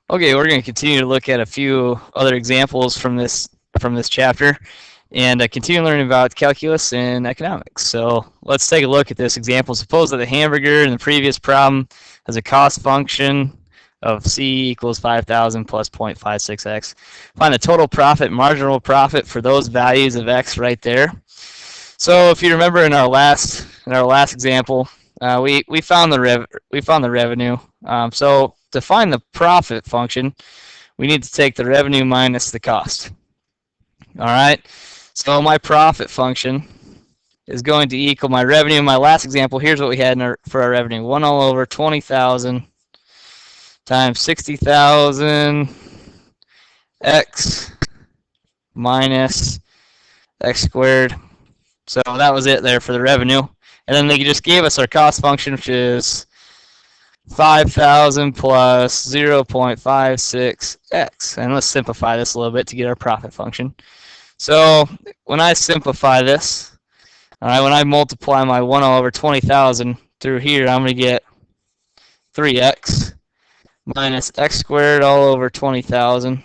Okay, we're going to continue to look at a few other examples from this chapter and continue learning about calculus and economics. So let's take a look at this example. Suppose that the hamburger in the previous problem has a cost function of C equals 5,000 plus 0.56x. Find the total profit, marginal profit for those values of x right there. So if you remember in our last example, we found the revenue. So to find the profit function, we need to take the revenue minus the cost. All right. So my profit function is going to equal my revenue. In my last example, here's what we had for our revenue: 1 all over 20,000 times 60,000 x minus x squared. So that was it there for the revenue. And then they just gave us our cost function, which is 5,000 plus 0.56x. And let's simplify this a little bit to get our profit function. So when I simplify this, all right, when I multiply my 1 all over 20,000 through here, I'm going to get 3x minus x squared all over 20,000.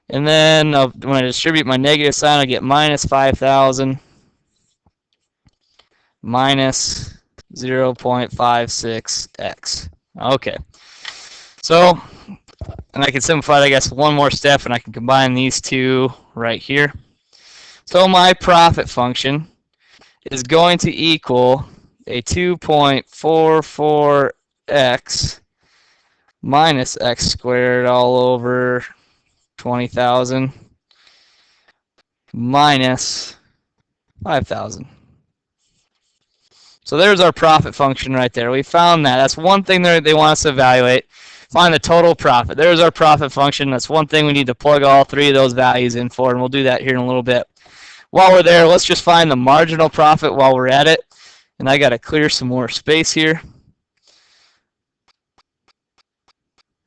And then when I distribute my negative sign, I get minus 5,000 minus 0.56x. Okay. So, and I can simplify it, I guess, one more step, and I can combine these two right here. So my profit function is going to equal a 2.44x minus x squared all over 20,000 minus 5,000. So there's our profit function right there. We found that. That's one thing they want us to evaluate. Find the total profit. There's our profit function. That's one thing we need to plug all three of those values in for, and we'll do that here in a little bit. While we're there, let's just find the marginal profit while we're at it. And I got to clear some more space here.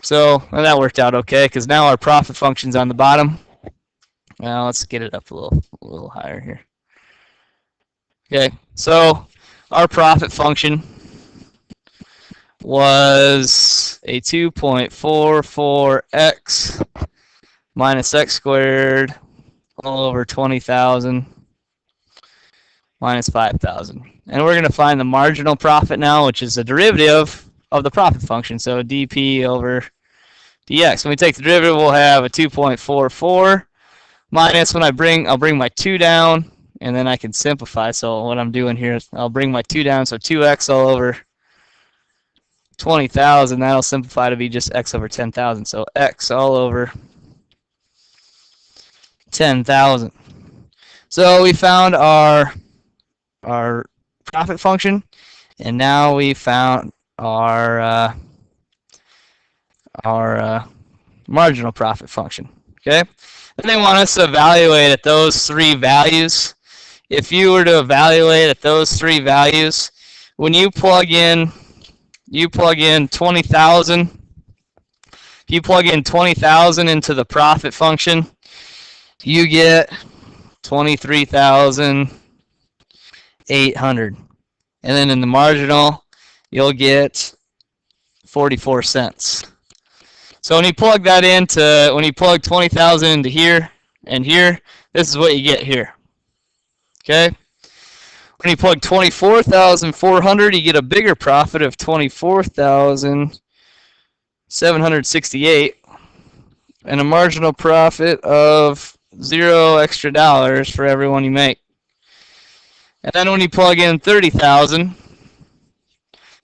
So that worked out okay, because now our profit function's on the bottom. Now let's get it up a little higher here. Okay, so our profit function was a 2.44x minus x squared all over 20,000 minus 5,000. And we're going to find the marginal profit now, which is a derivative of the profit function. So dp over dx. When we take the derivative, we'll have a 2.44 minus, I'll bring my 2 down, and then I can simplify. So what I'm doing here is I'll bring my 2 down, so 2x all over 20,000. That'll simplify to be just x over 10,000. So x all over 10,000. So we found our profit function, and now we found our marginal profit function. Okay. And they want us to evaluate at those three values. If you were to evaluate at those three values, when you plug in 20,000. If you plug in 20,000 into the profit function, you get 23,800. And then in the marginal, you'll get 44 cents. So when you plug 20,000 into here and here, this is what you get here. Okay? When you plug 24,400, you get a bigger profit of 24,768 and a marginal profit of $0 extra for every one you make. And then when you plug in 30,000,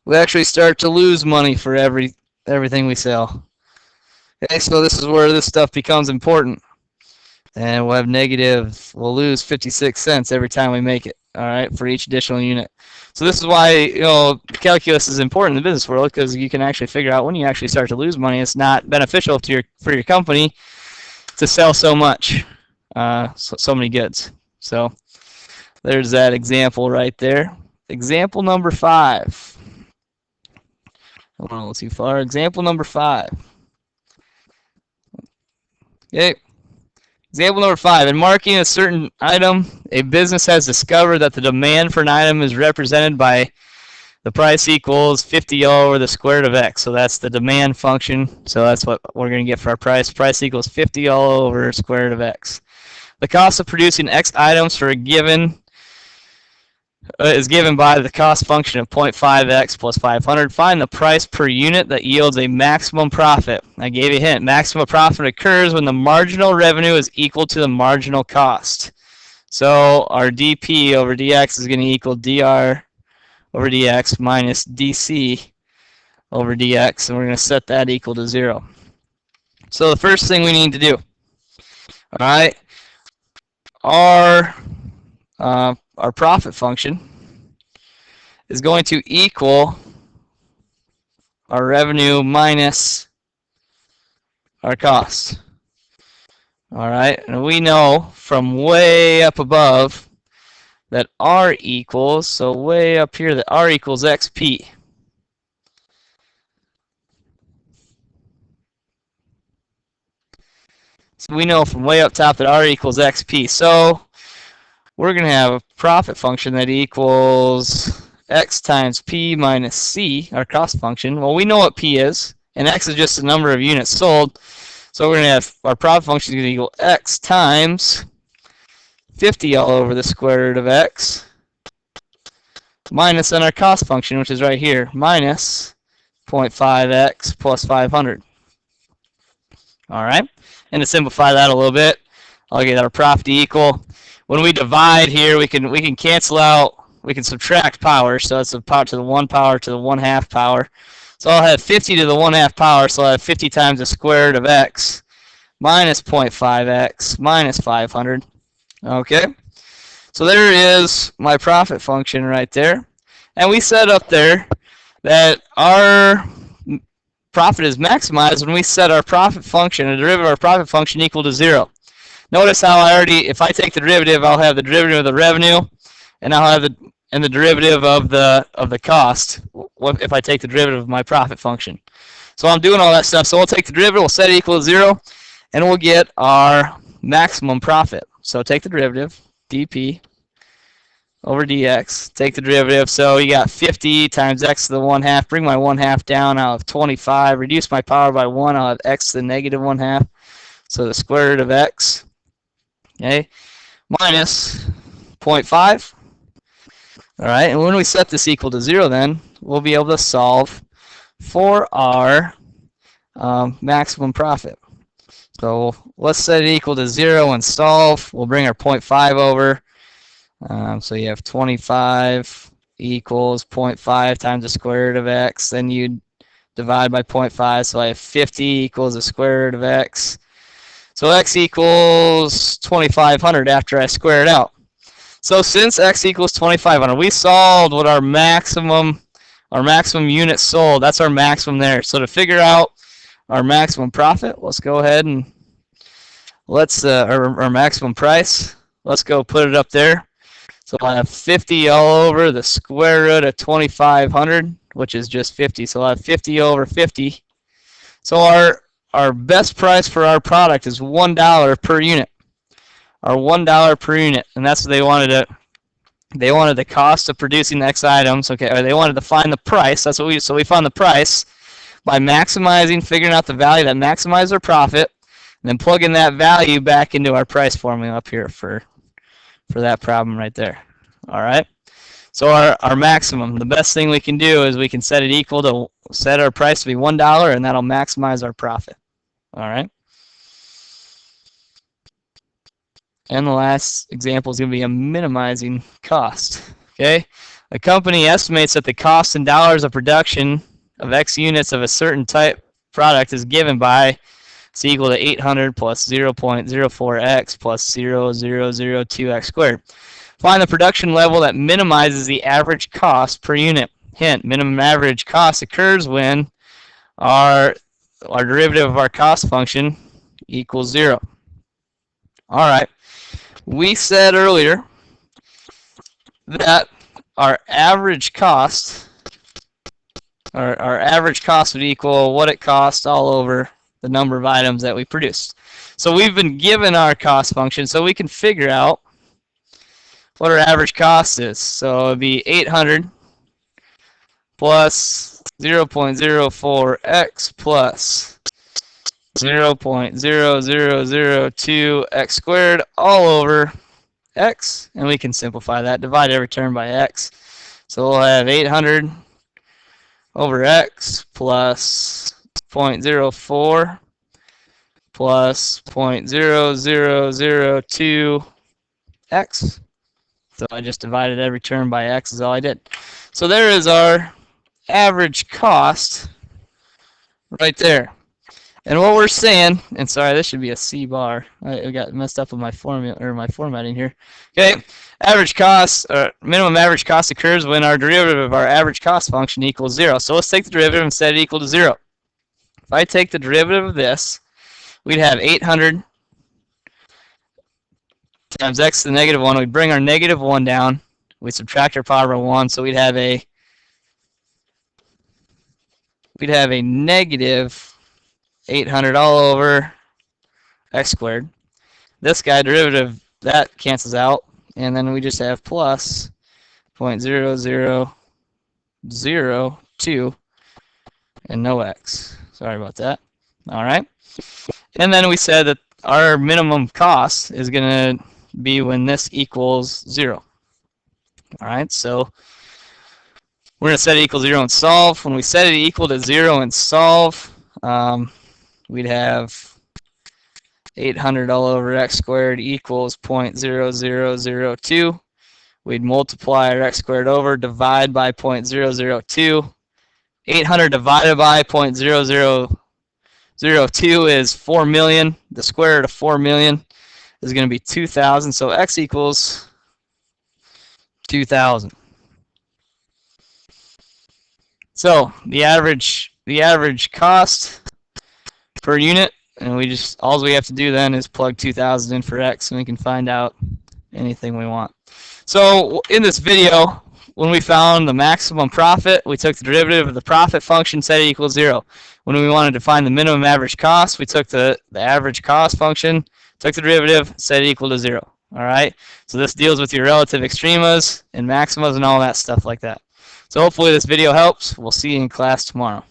we actually start to lose money for everything we sell. Okay, so this is where this stuff becomes important. And we'll lose 56 cents every time we make it, all right, for each additional unit. So this is why, calculus is important in the business world, because you can actually figure out when you actually start to lose money. It's not beneficial for your company to sell so much, so many goods. So there's that example right there. Example number 5. I went a little too far. Example number 5. Okay. Example number 5. In marketing a certain item, a business has discovered that the demand for an item is represented by the price equals 50 yellow over the square root of x. So that's the demand function. So that's what we're going to get for our price. Price equals 50 yellow over square root of x. The cost of producing x items for a given is given by the cost function of 0.5x plus 500. Find the price per unit that yields a maximum profit. I gave you a hint. Maximum profit occurs when the marginal revenue is equal to the marginal cost. So our dp over dx is going to equal dr over dx minus dc over dx, and we're going to set that equal to 0. So the first thing we need to do, all right, our profit function is going to equal our revenue minus our cost. All right, and we know from way up above that R equals, so way up here, that R equals XP. So we know from way up top that R equals XP. So we're going to have a profit function that equals X times P minus C, our cost function. Well, we know what P is, and X is just the number of units sold. So we're going to have our profit function is going to equal X times 50 all over the square root of X minus then our cost function, which is right here, minus 0.5x plus 500. All right, and to simplify that a little bit, I'll get our profit equal. When we divide here, we can cancel out, we can subtract power, so that's the power to the 1 power to the 1/2 power. So I'll have 50 to the 1/2 power, so I'll have 50 times the square root of x minus 0.5x minus 500. Okay, so there is my profit function right there. And we said up there that our profit is maximized when we set our profit function, the derivative of our profit function, equal to 0. Notice how if I take the derivative, I'll have the derivative of the revenue, and I'll have the derivative of the cost. If I take the derivative of my profit function, so I'm doing all that stuff. So we'll take the derivative, we'll set it equal to 0, and we'll get our maximum profit. So take the derivative, dp over dx. Take the derivative. So you got 50 times x to the 1/2. Bring my 1/2 down. I'll have 25. Reduce my power by 1. I'll have x to the negative 1/2. So the square root of x. Okay, minus 0.5. All right, and when we set this equal to 0, then we'll be able to solve for our maximum profit. So let's set it equal to 0 and solve. We'll bring our 0.5 over. So you have 25 equals 0.5 times the square root of x. Then you divide by 0.5. So I have 50 equals the square root of x. So x equals 2,500 after I square it out. So since x equals 2,500, we solved what our maximum units sold. That's our maximum there. So to figure out our maximum profit, let's go ahead and our maximum price. Let's go put it up there. So I have 50 all over the square root of 2,500, which is just 50. So I have 50 over 50. So our best price for our product is $1 per unit. Our $1 per unit, and that's what they wanted. They wanted the cost of producing X items. Okay, or they wanted to find the price. That's what we found the price by figuring out the value that maximized our profit, and then plugging that value back into our price formula up here for that problem right there. All right. So our maximum, the best thing we can do is we can set our price to be $1, and that'll maximize our profit. All right. And the last example is going to be a minimizing cost. Okay. A company estimates that the cost in dollars of production of X units of a certain type product is given by is equal to 800 plus 0.04x plus 0.0002x squared. Find the production level that minimizes the average cost per unit. Hint, minimum average cost occurs when our derivative of our cost function equals 0. All right. We said earlier that our average cost would equal what it costs all over the number of items that we produced. So we've been given our cost function, so we can figure out what our average cost is. So it would be 800 plus 0.04x plus 0.0002x squared all over x, and we can simplify that, divide every term by x. So we'll have 800 over x plus 0.04 plus 0.0002x. So I just divided every term by x is all I did. So there is our average cost right there. And what we're saying, and sorry, this should be a C bar. I got messed up with my formula or my formatting here. Okay, average cost, or minimum average cost occurs when our derivative of our average cost function equals 0. So let's take the derivative and set it equal to 0. If I take the derivative of this, we'd have 800 times x to the negative 1. We'd bring our negative 1 down. We'd subtract our power of 1, so we'd have a negative 800 all over x squared. This guy, derivative, that cancels out, and then we just have plus 0.0002 and no x. Sorry about that. All right. And then we said that our minimum cost is going to be when this equals 0. All right, so we're going to set it equal to 0 and solve. When we set it equal to 0 and solve, we'd have 800 all over x squared equals 0.0002. We'd multiply our x squared over, divide by 0.002. 800 divided by 0.0002 is 4 million. The square root of 4 million is going to be 2,000. So x equals 2,000. So the average cost per unit, and all we have to do then is plug 2,000 in for x, and we can find out anything we want. So in this video, when we found the maximum profit, we took the derivative of the profit function, set it equals 0. When we wanted to find the minimum average cost, we took the average cost function, took the derivative, set it equal to 0. All right. So this deals with your relative extremas and maximas and all that stuff like that. So hopefully this video helps. We'll see you in class tomorrow.